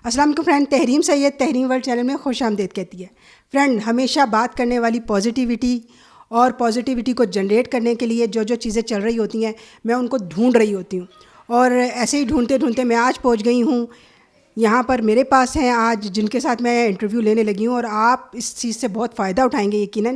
السلام علیکم فرینڈ، تحریم سید تحریم ورلڈ چینل میں خوش آمدید کہتی ہے. فرینڈ، ہمیشہ بات کرنے والی پازیٹیوٹی اور پازیٹیوٹی کو جنریٹ کرنے کے لیے جو چیزیں چل رہی ہوتی ہیں میں ان کو ڈھونڈ رہی ہوتی ہوں، اور ایسے ہی ڈھونڈتے ڈھونڈتے میں آج پہنچ گئی ہوں. یہاں پر میرے پاس ہیں آج جن کے ساتھ میں انٹرویو لینے لگی ہوں، اور آپ اس چیز سے بہت فائدہ اٹھائیں گے یقیناً.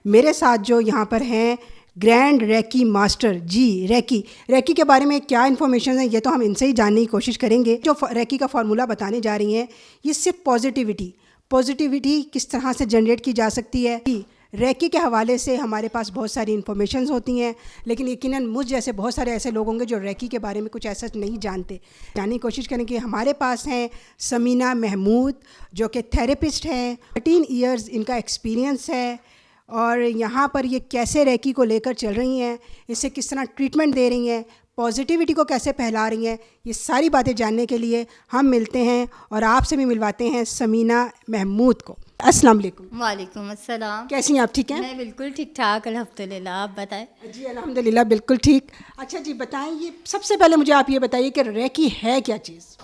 میرے ساتھ جو یہاں پر ہیں گرینڈ ریکی ماسٹر جی ریکی کے بارے میں کیا انفارمیشن ہے یہ تو ہم ان سے ہی جاننے کی کوشش کریں گے. جو ریکی کا فارمولہ بتانے جا رہی ہیں یہ صرف پازیٹیوٹی کس طرح سے جنریٹ کی جا سکتی ہے. ریکی کے حوالے سے ہمارے پاس بہت ساری انفارمیشنز ہوتی ہیں، لیکن یقیناً مجھ جیسے بہت سارے ایسے لوگ ہوں گے جو ریکی کے بارے میں کچھ ایسا نہیں جانتے. جاننے کی کوشش کریں کہ ہمارے پاس ہیں سمینہ محمود جو کہ تھراپسٹ ہیں. 13 ایئرز ان کا ایکسپیرینس ہے، اور یہاں پر یہ کیسے ریکی کو لے کر چل رہی ہیں، اسے کس طرح ٹریٹمنٹ دے رہی ہیں، پازیٹیوٹی کو کیسے پھیلا رہی ہیں، یہ ساری باتیں جاننے کے لیے ہم ملتے ہیں اور آپ سے بھی ملواتے ہیں سمینہ محمود کو. السلام علیکم. وعلیکم السلام. کیسی ہیں آپ؟ ٹھیک ہیں؟ میں بالکل ٹھیک ٹھاک الحمدللہ. آپ بتائیں؟ جی الحمدللہ بالکل ٹھیک. اچھا جی بتائیں، یہ سب سے پہلے مجھے آپ یہ بتائیے کہ ریکی ہے کیا چیز؟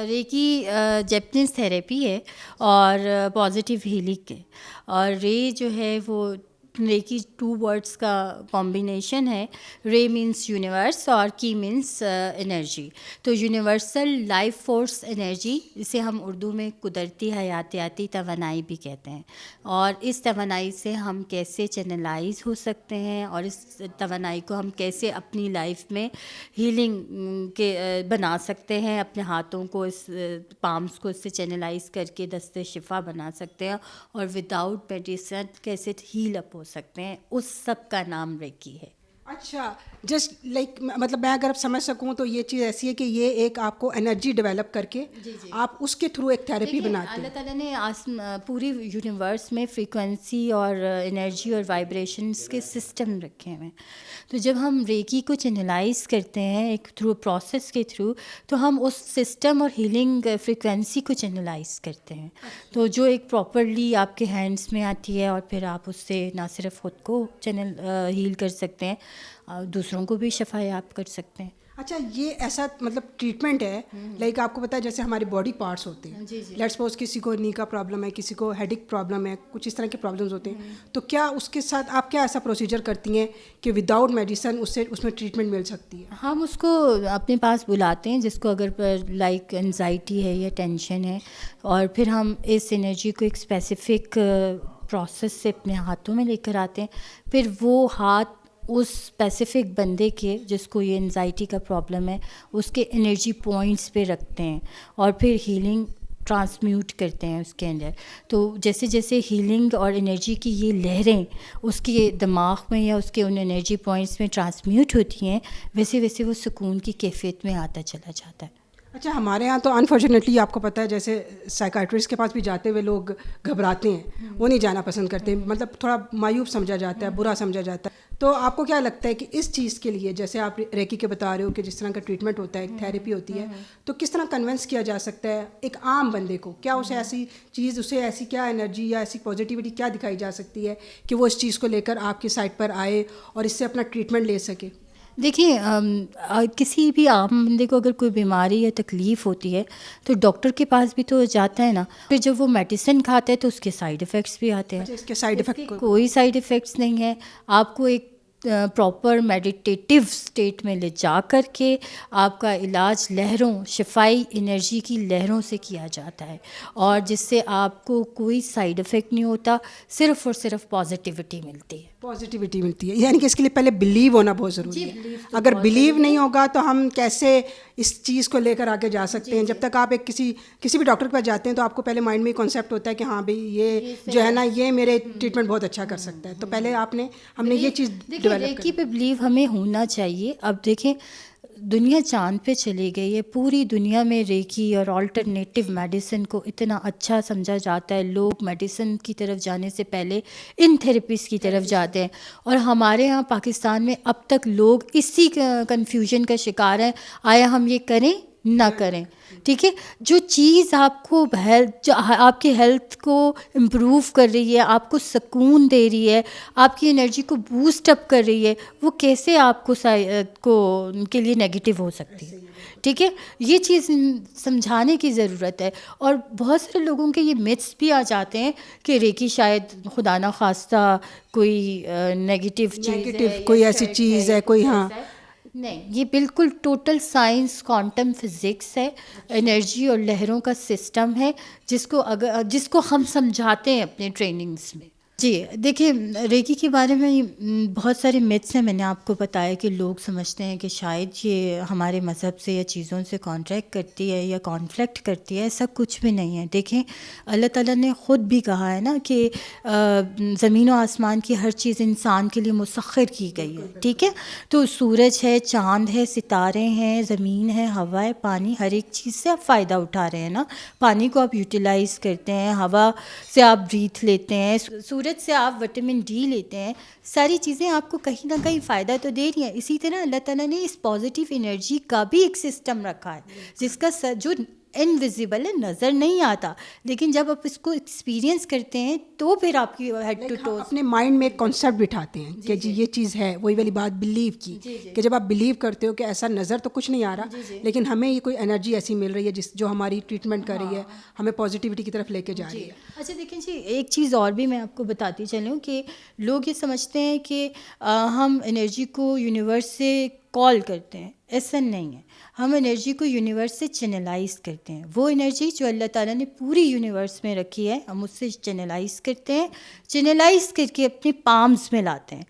ریکی جیپنیز تھیراپی ہے اور پازیٹیو ہیلنگ ہے. اور رے جو ہے وہ ریکی 2 ورڈس کا کمبینیشن ہے. رے مینس یونیورس اور کی مینس انرجی. تو یونیورسل لائف فورس انرجی، اسے ہم اردو میں قدرتی حیاتیاتی توانائی بھی کہتے ہیں. اور اس توانائی سے ہم کیسے چینلائز ہو سکتے ہیں اور اس توانائی کو ہم کیسے اپنی لائف میں ہیلنگ کے بنا سکتے ہیں، اپنے ہاتھوں کو اس پامس کو اس سے چینلائز کر کے دستے شفا بنا سکتے ہیں، اور وداؤٹ میڈیسن کیسے ہیل اپ ہو سکتے ہیں، اس سب کا نام ریکی ہے. اچھا، جسٹ لائک مطلب میں اگر سمجھ سکوں تو یہ چیز ایسی ہے کہ یہ ایک آپ کو انرجی ڈیولپ کر کے آپ اس کے تھرو ایک تھیراپی بناتے ہیں. اللہ تعالیٰ نے پوری یونیورس میں فریکوینسی اور انرجی اور وائبریشنس کے سسٹم رکھے ہوئے ہیں. تو جب ہم ریکی کو چینلائز کرتے ہیں ایک تھرو پروسیس کے تھرو، تو ہم اس سسٹم اور ہیلنگ فریکوینسی کو چینلائز کرتے ہیں. تو جو ایک پراپرلی آپ کے ہینڈس میں آتی ہے، اور پھر آپ اس سے نہ صرف خود کو ہیل کر سکتے ہیں، دوسروں کو بھی شفا یاب کر سکتے ہیں. اچھا، یہ ایسا مطلب ٹریٹمنٹ ہے لائک آپ کو پتہ ہے جیسے ہمارے باڈی پارٹس ہوتے ہیں، لیٹس سپوز کسی کو نی کا پرابلم ہے، کسی کو ہیڈک پرابلم ہے، کچھ اس طرح کے پرابلمز ہوتے ہیں، تو کیا اس کے ساتھ آپ کیا ایسا پروسیجر کرتی ہیں کہ وداؤٹ میڈیسن اس میں ٹریٹمنٹ مل سکتی ہے؟ ہم اس کو اپنے پاس بلاتے ہیں جس کو اگر لائک انزائٹی ہے یا ٹینشن ہے، اور پھر ہم اس انرجی کو ایک اسپیسیفک پروسیس سے اپنے ہاتھوں میں لے کر آتے ہیں. پھر وہ ہاتھ اس اسپیسیفک بندے کے جس کو یہ انزائٹی کا پرابلم ہے اس کے انرجی پوائنٹس پہ رکھتے ہیں، اور پھر ہیلنگ ٹرانسمیوٹ کرتے ہیں اس کے اندر. تو جیسے جیسے ہیلنگ اور انرجی کی یہ لہریں اس کے دماغ میں یا اس کے ان انرجی پوائنٹس میں ٹرانسمیوٹ ہوتی ہیں، ویسے ویسے وہ سکون کی کیفیت میں آتا چلا جاتا ہے. اچھا، ہمارے یہاں تو انفارچونیٹلی آپ کو پتہ ہے جیسے سائیکائٹرسٹ کے پاس بھی جاتے ہوئے لوگ گھبراتے ہیں، وہ نہیں جانا پسند کرتے، مطلب تھوڑا مایوب سمجھا جاتا ہے، برا سمجھا جاتا ہے. تو آپ کو کیا لگتا ہے کہ اس چیز کے لیے جیسے آپ ریکی کے بتا رہے ہو کہ جس طرح کا ٹریٹمنٹ ہوتا ہے، ایک تھیراپی ہوتی ہے، تو کس طرح کنونس کیا جا سکتا ہے ایک عام بندے کو؟ کیا اسے ایسی چیز، اسے ایسی کیا انرجی یا ایسی پازیٹیوٹی کیا دکھائی جا سکتی ہے کہ وہ اس چیز کو لے کر آپ کی سائٹ پر آئے اور اس سے اپنا ٹریٹمنٹ لے سکے؟ دیکھیے، کسی بھی عام بندے کو اگر کوئی بیماری یا تکلیف ہوتی ہے تو ڈاکٹر کے پاس بھی تو جاتا ہے نا. پھر جب وہ میڈیسن کھاتا ہے تو اس کے سائیڈ افیکٹس بھی آتے ہیں. اس کے سائیڈ افیکٹ کوئی سائیڈ افیکٹس نہیں ہے. آپ کو ایک پراپر میڈیٹیٹیو اسٹیٹ میں لے جا کر کے آپ کا علاج لہروں، شفائی انرجی کی لہروں سے کیا جاتا ہے، اور جس سے آپ کو کوئی سائیڈ افیکٹ نہیں ہوتا، صرف اور صرف پازیٹیوٹی ملتی ہے. پازیٹیوٹی ملتی ہے، یعنی کہ اس کے لیے پہلے بلیو ہونا بہت ضروری ہے. اگر بلیو نہیں ہوگا تو ہم کیسے اس چیز کو لے کر آگے جا سکتے ہیں؟ جب تک آپ ایک کسی بھی ڈاکٹر کے پاس جاتے ہیں تو آپ کو پہلے مائنڈ میں کانسیپٹ ہوتا ہے کہ ہاں بھائی یہ جو ہے نا یہ میرے ٹریٹمنٹ بہت اچھا کر سکتا ہے. تو پہلے ہم نے یہ چیز ڈیولپ ریکی پہ بلیو ہمیں ہونا چاہیے. اب دیکھیں، دنیا چاند پہ چلی گئی ہے، پوری دنیا میں ریکی اور آلٹرنیٹیو میڈیسن کو اتنا اچھا سمجھا جاتا ہے. لوگ میڈیسن کی طرف جانے سے پہلے ان تھراپیز کی طرف جاتے ہیں، اور ہمارے ہاں پاکستان میں اب تک لوگ اسی کنفیوژن کا شکار ہیں، آیا ہم یہ کریں نہ کریں. ٹھیک ہے, جو چیز آپ کو آپ کی ہیلتھ کو امپروو کر رہی ہے, آپ کو سکون دے رہی ہے, آپ کی انرجی کو بوسٹ اپ کر رہی ہے, وہ کیسے آپ کو کے لیے نیگیٹو ہو سکتی ہے. ٹھیک ہے, یہ چیز سمجھانے کی ضرورت ہے. اور بہت سارے لوگوں کے یہ متس بھی آ جاتے ہیں کہ ریکی شاید خدا نہ خواستہ کوئی نیگیٹو چیز ہے, کوئی ایسی چیز ہے, کوئی ہاں. نہیں, یہ بالکل ٹوٹل سائنس, کوانٹم فزکس ہے, انرجی اور لہروں کا سسٹم ہے, جس کو ہم سمجھاتے ہیں اپنے ٹریننگز میں. جی دیکھیے, ریکی کے بارے میں بہت سارے میتھس ہیں. میں نے آپ کو بتایا کہ لوگ سمجھتے ہیں کہ شاید یہ ہمارے مذہب سے یا چیزوں سے کانٹریکٹ کرتی ہے یا کانفلیکٹ کرتی ہے. ایسا کچھ بھی نہیں ہے. دیکھیں, اللہ تعالیٰ نے خود بھی کہا ہے نا کہ زمین و آسمان کی ہر چیز انسان کے لیے مسخر کی گئی ہے. ٹھیک ہے, تو سورج ہے, چاند ہے, ستارے ہیں, زمین ہے, ہوا ہے, پانی, ہر ایک چیز سے آپ فائدہ اٹھا رہے ہیں نا. پانی کو آپ یوٹیلائز کرتے ہیں, ہوا سے آپ بریتھ لیتے ہیں, سورج سے آپ وٹامن ڈی لیتے ہیں. ساری چیزیں آپ کو کہیں نہ کہیں فائدہ تو دے رہی ہیں. اسی طرح اللہ تعالیٰ نے اس پازیٹیو انرجی کا بھی ایک سسٹم رکھا ہے, جس کا جو انویزیبل ہے, نظر نہیں آتا, لیکن جب آپ اس کو ایکسپیرینس کرتے ہیں تو پھر آپ کی ہیڈ ٹو ٹو اپنے مائنڈ میں ایک کانسیپٹ بٹھاتے ہیں کہ جی یہ چیز ہے. وہی والی بات بلیو کی, کہ جب آپ بلیو کرتے ہو کہ ایسا نظر تو کچھ نہیں آ رہا, لیکن ہمیں یہ کوئی انرجی ایسی مل رہی ہے جو ہماری ٹریٹمنٹ کر رہی ہے, ہمیں پازیٹیوٹی کی طرف لے کے جا رہی ہے. اچھا دیکھیں جی, ایک چیز اور بھی میں آپ کو بتاتی چلوں کہ لوگ یہ سمجھتے ہیں کہ ہم انرجی کو یونیورس سے کال کرتے ہیں. ایسا نہیں ہے. ہم انرجی کو یونیورس سے چینلائز کرتے ہیں. وہ انرجی جو اللہ تعالیٰ نے پوری یونیورس میں رکھی ہے, ہم اس سے چینلائز کرتے ہیں. چینلائز کر کے اپنے پامز میں لاتے ہیں.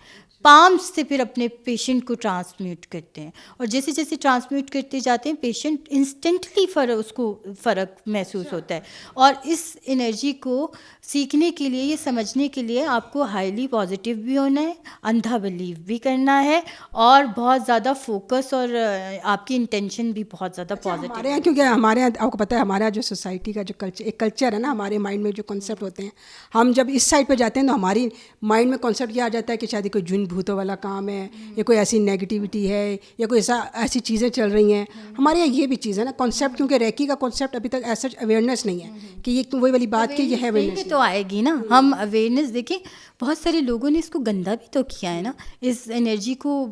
پامز سے پھر اپنے پیشنٹ کو ٹرانسمیوٹ کرتے ہیں, اور جیسے جیسے ٹرانسمیوٹ کرتے جاتے ہیں پیشنٹ انسٹنٹلی اس کو فرق محسوس ہوتا ہے. اور اس انرجی کو سیکھنے کے لیے, یہ سمجھنے کے لیے آپ کو ہائیلی پازیٹیو بھی ہونا ہے, اندھا بلیو بھی کرنا ہے, اور بہت زیادہ فوکس اور آپ کی انٹینشن بھی بہت زیادہ پازیٹیو. ہمارے یہاں, کیونکہ ہمارے یہاں آپ کو پتہ ہے ہمارے یہاں جو سوسائٹی کا جو ایک کلچر ہے نا, ہمارے مائنڈ میں جو کانسیپٹ ہوتے ہیں, ہم جب اس سائڈ پہ جاتے ہیں تو ہماری مائنڈ میں کانسیپٹ یہ آ جاتا ہے کہ شاید کوئی جن بھوتوں والا کام ہے, یا کوئی ایسی نیگیٹیوٹی ہے, یا کوئی ایسی چیزیں چل رہی ہیں. ہمارے یہاں یہ بھی چیز ہے نا کانسیپٹ, کیونکہ ریکی کا کانسیپٹ ابھی تک ایسا اویئرنیس نہیں ہے کہ یہ وہی والی بات کہ یہ ہے اویئرنیس. تو آئے گی نا, ہم اویئرنیس دیکھیں, بہت سارے لوگوں نے اس کو گندا بھی تو کیا ہے نا, اس انرجی کو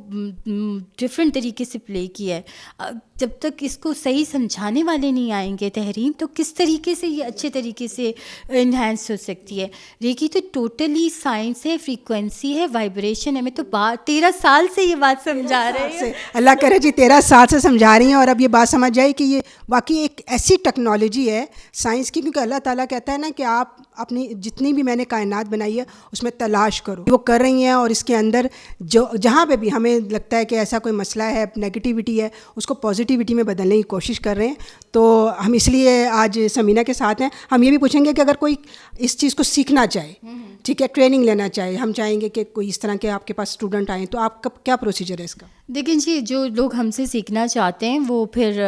ڈفرینٹ طریقے سے پلے کیا ہے. جب تک اس کو صحیح سمجھانے والے نہیں آئیں گے تحریم, تو کس طریقے سے یہ اچھے طریقے سے انہینس ہو سکتی ہے. ریکی تو ٹوٹلی سائنس ہے, فریکوینسی ہے, وائبریشن ہے. میں تو 13 سال سے یہ بات سمجھا رہے ہیں. اللہ کرے جی 13 سال سے سمجھا رہی ہیں, اور اب یہ بات سمجھ جائے کہ یہ واقعی ایک ایسی ٹیکنالوجی ہے سائنس کی, کیونکہ اللہ تعالیٰ کہتا ہے نا کہ آپ اپنی جتنی بھی میں نے کائنات بنائی ہے اس میں تلاش کرو. وہ کر رہی ہیں, اور اس کے اندر جہاں پہ بھی ہمیں لگتا ہے کہ ایسا کوئی مسئلہ ہے, نیگیٹیوٹی ہے, اس کو پازیٹیوٹی میں بدلنے کی کوشش کر رہے ہیں. تو ہم اس لیے آج سمینہ کے ساتھ ہیں. ہم یہ بھی پوچھیں گے کہ اگر کوئی اس چیز کو سیکھنا چاہے, ٹھیک ہے, ٹریننگ لینا چاہے, ہم چاہیں گے کہ کوئی اس طرح کے آپ کے پاس اسٹوڈنٹ آئیں, تو آپ کا کیا پروسیجر ہے اس کا؟ دیکھیں جی, جو لوگ ہم سے سیکھنا چاہتے ہیں وہ پھر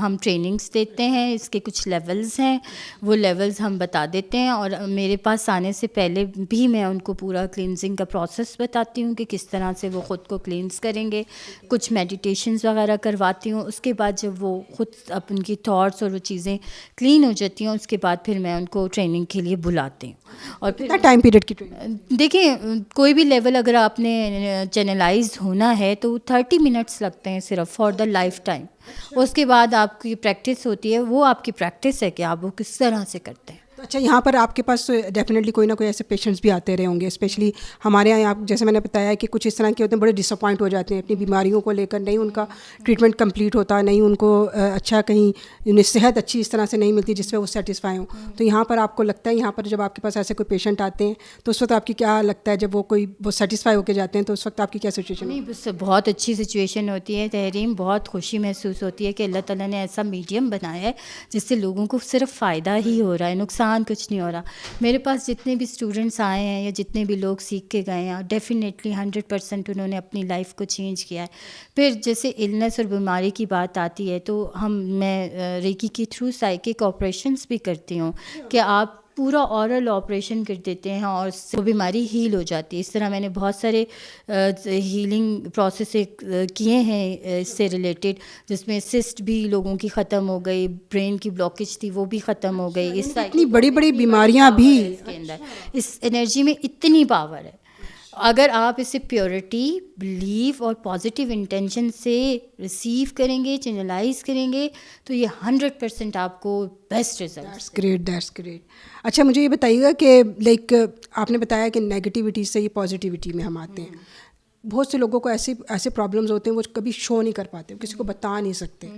ہم ٹریننگز دیتے ہیں. اس کے کچھ لیولز ہیں, وہ لیولز ہم بتا دیتے ہیں, اور میرے پاس آنے سے پہلے بھی میں ان کو پورا کلینزنگ کا پروسیس بتاتی ہوں کہ کس طرح سے وہ خود کو کلینز کریں گے. کچھ میڈیٹیشنز وغیرہ کرواتی ہوں. اس کے بعد جب وہ خود اپن کی تھاٹس اور وہ چیزیں کلین ہو جاتی ہیں, اس کے بعد پھر میں ان کو ٹریننگ کے لیے بلاتی ہوں. اور کتنا ٹائم پیریڈ کی ٹریننگ؟ دیکھیں, کوئی بھی لیول اگر آپ نے چینلائز ہونا ہے تو 30 منٹس لگتے ہیں صرف فار دا لائف ٹائم. اس کے بعد آپ کی پریکٹس ہوتی ہے, وہ آپ کی پریکٹس ہے کہ آپ وہ کس طرح سے کرتے ہیں. اچھا, یہاں پر آپ کے پاس ڈیفینیٹلی کوئی نہ کوئی ایسے پیشنٹس بھی آتے رہے ہوں گے, اسپیشلی ہمارے یہاں آپ جیسے میں نے بتایا کہ کچھ اس طرح کے ہوتے ہیں, بڑے ڈس اپوائنٹ ہو جاتے ہیں اپنی بیماریوں کو لے کر, نہیں ان کا ٹریٹمنٹ کمپلیٹ ہوتا, نہیں ان کو اچھا کہیں انہیں صحت اچھی اس طرح سے نہیں ملتی جس پہ وہ سیٹسفائی ہوں. تو یہاں پر آپ کو لگتا ہے, یہاں پر جب آپ کے پاس ایسے کوئی پیشنٹ آتے ہیں تو اس وقت آپ کی کیا لگتا ہے, جب وہ سیٹسفائی ہو کے جاتے ہیں تو اس وقت آپ کی کیا سچویشن؟ نہیں, بس بہت اچھی سچویشن ہوتی ہے تحریم. بہت خوشی محسوس ہوتی ہے کہ اللہ تعالیٰ نے ایسا میڈیم بنایا ہے جس سے لوگوں کو صرف فائدہ ہی ہو رہا ہے, نقصان کچھ نہیں ہو رہا. میرے پاس جتنے بھی اسٹوڈنٹس آئے ہیں یا جتنے بھی لوگ سیکھ کے گئے ہیں, ڈیفینیٹلی 100% انہوں نے اپنی لائف کو چینج کیا ہے. پھر جیسے النس اور بیماری کی بات آتی ہے تو میں ریکی کے تھرو سائیکک آپریشنس بھی کرتی ہوں کہ آپ پورا اورل آپریشن کر دیتے ہیں اور اس سے وہ بیماری ہیل ہو جاتی ہے. اس طرح میں نے بہت سارے ہیلنگ پروسیس کیے ہیں اس سے ریلیٹڈ, جس میں سسٹ بھی لوگوں کی ختم ہو گئی, برین کی بلاکیج تھی وہ بھی ختم ہو گئی. اس اتنی بڑی بڑی بیماریاں بھی اس کے اندر, اس انرجی میں اتنی پاور ہے. اگر آپ اسے پیورٹی, بلیف اور پازیٹیو انٹینشن سے ریسیو کریں گے, چینلائز کریں گے, تو یہ 100% آپ کو بیسٹ ریزلٹ. That's great. اچھا مجھے یہ بتائیے گا کہ لائک آپ نے بتایا کہ نیگیٹیوٹی سے یہ پازیٹیوٹی میں ہم آتے ہیں. بہت سے لوگوں کو ایسے پرابلمز ہوتے ہیں وہ کبھی شو نہیں کر پاتے, کسی کو بتا نہیں سکتے,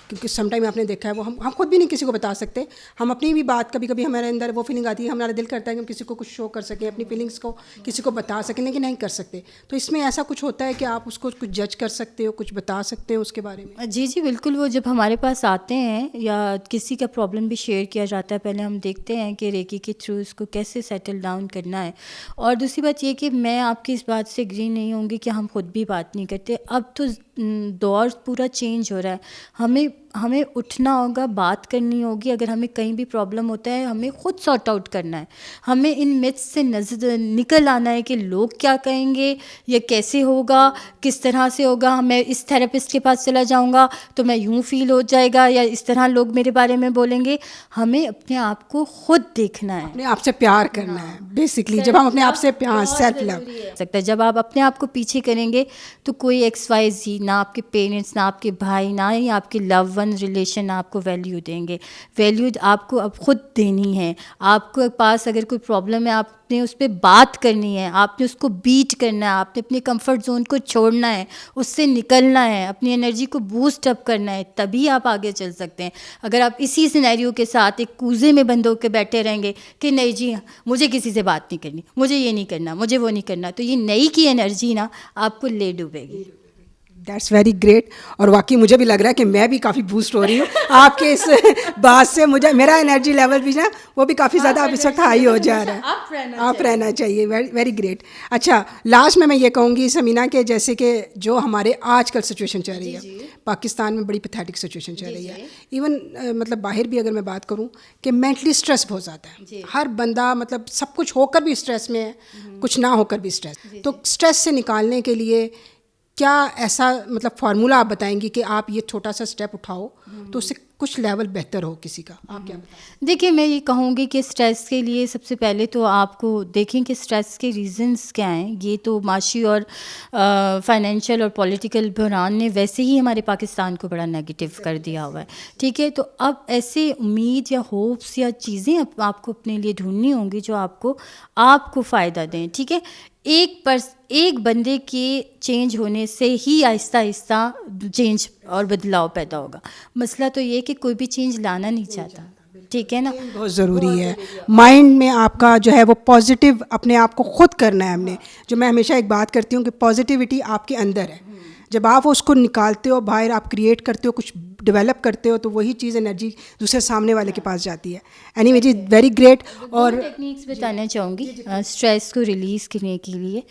کیونکہ سم ٹائم آپ نے دیکھا ہے وہ ہم خود بھی نہیں کسی کو بتا سکتے. ہم اپنی بھی بات کبھی کبھی ہمارے اندر وہ فیلنگ آتی ہے, ہمارا دل کرتا ہے کہ ہم کسی کو کچھ شو کر سکیں, اپنی فیلنگس کو کسی کو بتا سکیں, لیکن نہیں کر سکتے. تو اس میں ایسا کچھ ہوتا ہے کہ آپ اس کو کچھ جج کر سکتے ہو, کچھ بتا سکتے ہو اس کے بارے میں؟ جی جی بالکل. وہ جب ہمارے پاس آتے ہیں یا کسی کا پرابلم بھی شیئر کیا جاتا ہے, پہلے ہم دیکھتے ہیں کہ ریکی کے تھرو اس کو کیسے سیٹل ڈاؤن کرنا ہے. اور دوسری بات یہ کہ میں آپ کی اس بات سے ایگری نہیں ہوں گی کہ ہم خود بھی بات نہیں کرتے. اب تو دور پورا چینج ہو رہا ہے. ہمیں اٹھنا ہوگا, بات کرنی ہوگی. اگر ہمیں کہیں بھی پرابلم ہوتا ہے ہمیں خود سارٹ آؤٹ کرنا ہے. ہمیں ان میتھس سے نکل آنا ہے کہ لوگ کیا کہیں گے, یہ کیسے ہوگا, کس طرح سے ہوگا. میں اس تھراپسٹ کے پاس چلا جاؤں گا تو میں یوں فیل ہو جائے گا, یا اس طرح لوگ میرے بارے میں بولیں گے. ہمیں اپنے آپ کو خود دیکھنا ہے, اپنے آپ سے پیار کرنا ہے بیسکلی. جب ہم اپنے آپ سے پیار, سیلف لو سکتا ہے. جب آپ اپنے آپ کو پیچھے کریں گے تو کوئی XYZ, نہ آپ کے پیرنٹس, نہ آپ کے بھائی, نہ ہی آپ کے لو ون ریلیشن آپ کو ویلیو دیں گے. ویلیو آپ کو اب خود دینی ہے. آپ کے پاس اگر کوئی پرابلم ہے, آپ نے اس پہ بات کرنی ہے, آپ نے اس کو بیٹ کرنا ہے, آپ نے اپنے کمفرٹ زون کو چھوڑنا ہے, اس سے نکلنا ہے, اپنی انرجی کو بوسٹ اپ کرنا ہے, تبھی آپ آگے چل سکتے ہیں. اگر آپ اسی سینیریو کے ساتھ ایک کوزے میں بند ہو کے بیٹھے رہیں گے کہ نہیں جی مجھے کسی سے بات نہیں کرنی, مجھے یہ نہیں کرنا, مجھے وہ نہیں کرنا, تو یہ نئی کی انرجی نا آپ کو لے ڈوبے گی. That's very great. اور واقعی مجھے بھی لگ رہا ہے کہ میں بھی کافی بوسٹ ہو رہی ہوں آپ کے اس بات سے. مجھے میرا انرجی لیول بھی نا وہ بھی کافی زیادہ اب اس وقت ہائی ہو جا رہا ہے. آپ رہنا چاہیے. Very great. اچھا لاسٹ میں یہ کہوں گی سمینا کہ جیسے کہ جو ہمارے آج کل سچویشن چل رہی ہے پاکستان میں, بڑی پیتھیٹک سچویشن چل رہی ہے. ایون مطلب باہر بھی اگر میں بات کروں کہ مینٹلی اسٹریس بہت زیادہ ہے. ہر بندہ مطلب سب کچھ ہو کر بھی اسٹریس میں ہے, کچھ نہ ہو کر بھی اسٹریس. تو اسٹریس سے نکالنے کے لیے کیا ایسا مطلب فارمولہ آپ بتائیں گی کہ آپ یہ چھوٹا سا اسٹیپ اٹھاؤ تو اس سے کچھ لیول بہتر ہو کسی کا؟ آپ کیا بتائیں؟ دیکھیے میں یہ کہوں گی کہ اسٹریس کے لیے سب سے پہلے تو آپ کو دیکھیں کہ اسٹریس کے ریزنس کیا ہیں. یہ تو معاشی اور فائنینشیل اور پولیٹیکل بحران نے ویسے ہی ہمارے پاکستان کو بڑا نیگیٹو کر دیا ہوا ہے. ٹھیک ہے, تو اب ایسے امید یا ہوپس یا چیزیں آپ کو اپنے لیے ڈھونڈنی ہوں گی جو آپ کو فائدہ دیں. ٹھیک ہے, ایک بندے کے چینج ہونے سے ہی آہستہ آہستہ چینج اور بدلاؤ پیدا ہوگا. مسئلہ تو یہ کہ کوئی بھی چینج لانا نہیں چاہتا. ٹھیک ہے نا, بہت ضروری ہے مائنڈ میں آپ کا جو ہے وہ پازیٹیو اپنے آپ کو خود کرنا ہے. ہم نے جو میں ہمیشہ ایک بات کرتی ہوں کہ پازیٹیوٹی آپ کے اندر ہے. جب آپ اس کو نکالتے ہو باہر, آپ کریٹ کرتے ہو, کچھ ڈیولپ کرتے ہو, تو وہی چیز انرجی دوسرے سامنے والے کے پاس جاتی ہے. Any very very great. اور ٹیکنیکس بتانا چاہوں گی اسٹریس کو ریلیز کرنے کے لیے.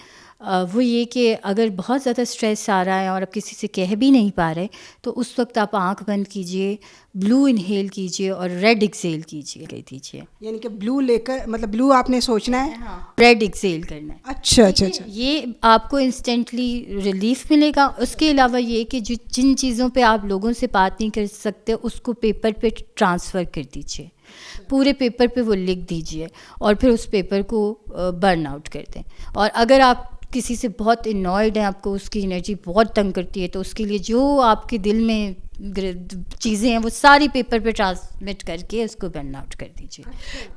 وہ یہ کہ اگر بہت زیادہ اسٹریس آ رہا ہے اور آپ کسی سے کہہ بھی نہیں پا رہے تو اس وقت آپ آنکھ بند کیجئے, بلو انہیل کیجئے اور ریڈ ایکسیل کیجئے. یعنی کہ بلو لے کر مطلب بلو آپ نے سوچنا ہے, ریڈ ایکسیل کرنا ہے. اچھا. یہ آپ کو انسٹنٹلی ریلیف ملے گا. اس کے علاوہ یہ کہ جن چیزوں پہ آپ لوگوں سے بات نہیں کر سکتے اس کو پیپر پہ ٹرانسفر کر دیجئے, پورے پیپر پہ وہ لکھ دیجئے اور پھر اس پیپر کو برن آؤٹ کر دیں. اور اگر آپ کسی سے بہت انوائڈ ہیں, آپ کو اس کی انرجی بہت تنگ کرتی ہے, تو اس کے لیے جو آپ کے دل میں چیزیں ہیں وہ ساری پیپر پہ ٹرانسمٹ کر کے اس کو برن آؤٹ کر دیجیے.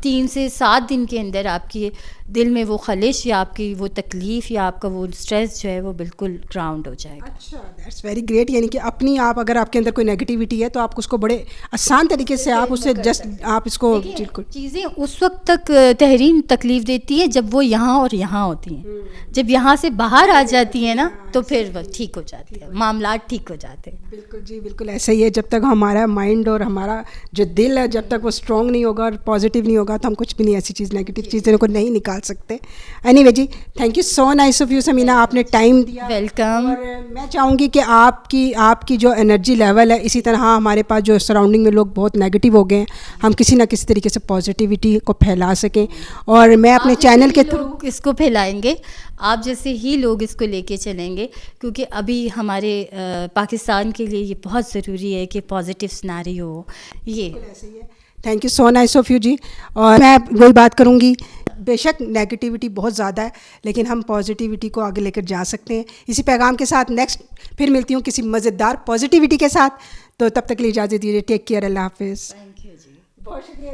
3 سے 7 دن کے اندر آپ کی دل میں وہ خلش یا آپ کی وہ تکلیف یا آپ کا وہ اسٹریس جو ہے وہ بالکل گراؤنڈ ہو جائے گا. اچھا, دیٹس ویری گریٹ. یعنی کہ اپنی آپ اگر آپ کے اندر کوئی نیگیٹیوٹی ہے تو آپ اس کو بڑے آسان طریقے سے آپ اس سے جسٹ آپ اس کو چیزیں اس وقت تک تحریر تکلیف دیتی ہے جب وہ یہاں اور یہاں ہوتی ہیں. جب یہاں سے باہر آ جاتی ہیں نا تو پھر وہ ٹھیک ہو جاتی ہے, معاملات ٹھیک ہو جاتے ہیں. بالکل جی بالکل. ایسا ہی ہے, جب تک ہمارا مائنڈ اور ہمارا جو دل ہے جب تک وہ اسٹرانگ نہیں ہوگا اور پازیٹیو نہیں ہوگا تو ہم کچھ بھی نہیں ایسی چیز نیگیٹو چیزوں کو نہیں نکال سکتے. اینی وے جی, thank you so nice of you Samina, آپ نے ٹائم دیا. ویلکم. اور میں چاہوں گی کہ آپ کی جو انرجی لیول ہے اسی طرح ہمارے پاس جو سراؤنڈنگ میں لوگ بہت نیگیٹو ہو گئے ہیں, ہم کسی نہ کسی طریقے سے پازیٹیوٹی کو پھیلا سکیں. اور میں اپنے چینل کے تھرو اس کو پھیلائیں گے, آپ جیسے ہی لوگ اس کو لے کے چلیں گے, کیونکہ ابھی ہمارے پاکستان کے لیے یہ بہت ضروری ہے کہ پازیٹیو سناری ہو. یہ thank you so nice of you جی. اور میں وہی بات کروں گی, بے شک نیگیٹیوٹی بہت زیادہ ہے لیکن ہم پازیٹیوٹی کو آگے لے کر جا سکتے ہیں. اسی پیغام کے ساتھ نیکسٹ پھر ملتی ہوں کسی مزیدار پازیٹیوٹی کے ساتھ. تو تب تک کے لیے اجازت دیجیے. ٹیک کیئر. اللہ حافظ. تھینک یو جی. بہت شکریہ.